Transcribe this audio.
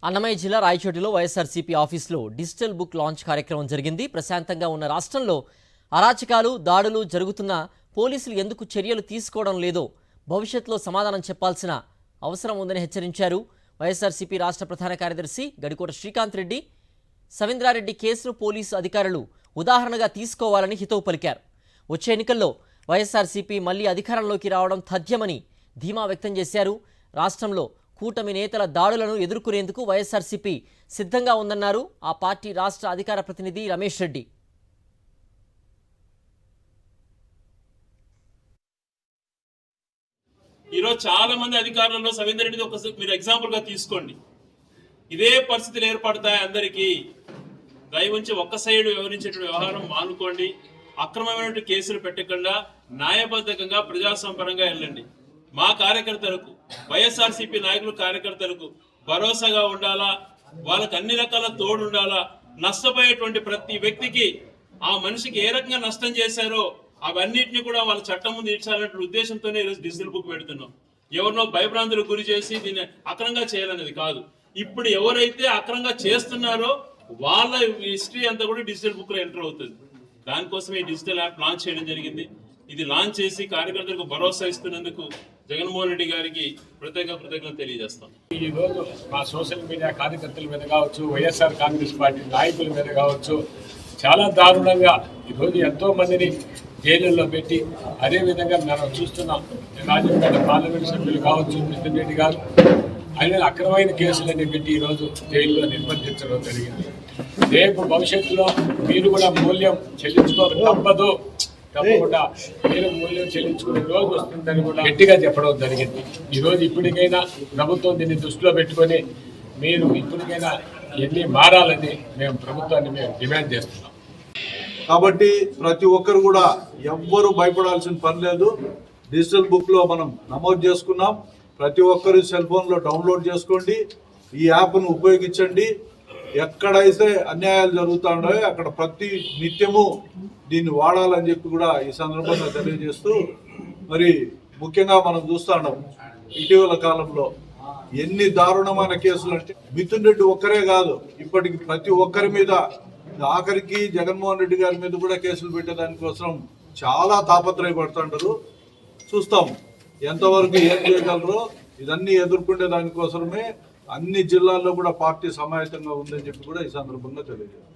అన్నమయ్య జిల్లా రాయచోటిలో వైఎస్ఆర్సీపీ ఆఫీసులో digital book launch కార్యక్రమం జరిగింది. ప్రశాంతంగా ఉన్న రాష్ట్రంలో అరాచకాలు, దాడులు జరుగుతున్న పోలీసులు ఎందుకు చర్యలు తీసుకోవడం లేదో భవిష్యత్తులో సమాధానం చెప్పాల్సిన అవసరం ఉందని హెచ్చరించారు. వైఎస్ఆర్సీపీ రాష్ట్ర ప్రధాన కార్యదర్శి గడికోట శ్రీకాంత్ రెడ్డి సవీంద్రారెడ్డి కేసును పోలీసు అధికారులు ఉదాహరణగా తీసుకోవాలని హితవు పలికారు. వచ్చే ఎన్నికల్లో వైఎస్ఆర్సీపీ మళ్లీ అధికారంలోకి రావడం తథ్యమని ధీమా వ్యక్తం చేశారు. రాష్ట్రంలో కూటమి నేతల దాడులను ఎదుర్కొనేందుకు వైఎస్ఆర్సీపీ సిద్ధంగా ఉందన్నారు ఆ పార్టీ రాష్ట్ర అధికార ప్రతినిధి రమేష్ రెడ్డి. ఈరోజు చాలా మంది అధికారులలో సవీందర్ రెడ్డి మీరు ఎగ్జాంపుల్ గా తీసుకోండి. ఇదే పరిస్థితులు ఏర్పడతాయి అందరికీ. దయవుంచి ఒక్క సైడ్ వివరించే వ్యవహారం మానుకోండి. అక్రమమైన కేసులు పెట్టకుండా న్యాయబద్ధంగా ప్రజాసంపరంగా వెళ్ళండి. మా కార్యకర్తలకు, వైఎస్ఆర్సీపీ నాయకులు కార్యకర్తలకు భరోసాగా ఉండాలా, వాళ్ళకి అన్ని రకాల తోడు ఉండాలా. నష్టపోయేటువంటి ప్రతి వ్యక్తికి ఆ మనిషికి ఏ రకంగా నష్టం చేశారో అవన్నిటిని కూడా వాళ్ళ చట్టం ముందు ఇచ్చాలనే ఉద్దేశంతోనే ఈరోజు డిజిటల్ బుక్ పెడుతున్నాం. ఎవరినో భయభ్రాంతులకు గురి చేసి దీన్ని అక్రమంగా చేయాలనేది కాదు. ఇప్పుడు ఎవరైతే అక్రమంగా చేస్తున్నారో వాళ్ళ హిస్టరీ అంతా కూడా డిజిటల్ బుక్ లో ఎంటర్ అవుతుంది. దానికోసం ఈ డిజిటల్ యాప్ లాంచ్ చేయడం జరిగింది. ఇది లాంచ్ చేసి కార్యకర్తలకు భరోసా ఇస్తున్నందుకు జగన్మోహన్ రెడ్డి గారికి కృతజ్ఞతలు తెలియజేస్తాం. ఈ రోజు మా సోషల్ మీడియా కార్యకర్తల మీద కావచ్చు, వైఎస్ఆర్ కాంగ్రెస్ పార్టీ నాయకుల మీద కావచ్చు, చాలా దారుణంగా ఈరోజు ఎంతో మందిని జైలుల్లో పెట్టి, అదేవిధంగా మనం చూస్తున్నాం రాజంపేట పార్లమెంట్ సభ్యులు కావచ్చు మిథున్ రెడ్డి గారు, ఆయన అక్రమైన కేసులన్నీ పెట్టి ఈరోజు జైల్లో నిర్బంధించడం జరిగింది. రేపు భవిష్యత్తులో మీరు కూడా మూల్యం చెల్లించుకోక తప్పదు, తప్పకుండా మీరు మూల్యం చెల్లించుకునే రోజు వస్తుందని కూడా గట్టిగా చెప్పడం జరిగింది. ఈరోజు ఇప్పటికైనా ప్రభుత్వం దీన్ని దృష్టిలో పెట్టుకొని మీరు ఇప్పటికైనా ఎన్ని మారాలని మేము ప్రభుత్వాన్ని డిమాండ్ చేస్తున్నాం. కాబట్టి ప్రతి ఒక్కరు కూడా ఎవ్వరూ భయపడాల్సిన పని లేదు. డిజిటల్ బుక్లో మనం నమోదు చేసుకున్నాం. ప్రతి ఒక్కరు సెల్ ఫోన్లో డౌన్లోడ్ చేసుకోండి, ఈ యాప్ను ఉపయోగించండి. ఎక్కడైతే అన్యాయాలు జరుగుతున్నాయో అక్కడ ప్రతి నిత్యము దీన్ని వాడాలని చెప్పి కూడా ఈ సందర్భంగా తెలియజేస్తూ, మరి ముఖ్యంగా మనం చూస్తున్నాం ఇటీవల కాలంలో ఎన్ని దారుణమైన కేసులు అంటే మిథున్ రెడ్డి ఒక్కరే కాదు, ఇప్పటికి ప్రతి ఒక్కరి మీద, ఆఖరికి జగన్మోహన్ రెడ్డి గారి మీద కూడా కేసులు పెట్టేదానికోసం చాలా తాపత్రయపడుతుంటారు. చూస్తాం ఎంతవరకు ఏం చేయగలరో. ఇదన్నీ ఎదుర్కొనే దానికోసమే అన్ని జిల్లాల్లో కూడా పార్టీ సమాయత్తంగా ఉందని చెప్పి కూడా ఈ సందర్భంగా తెలియజేస్తారు.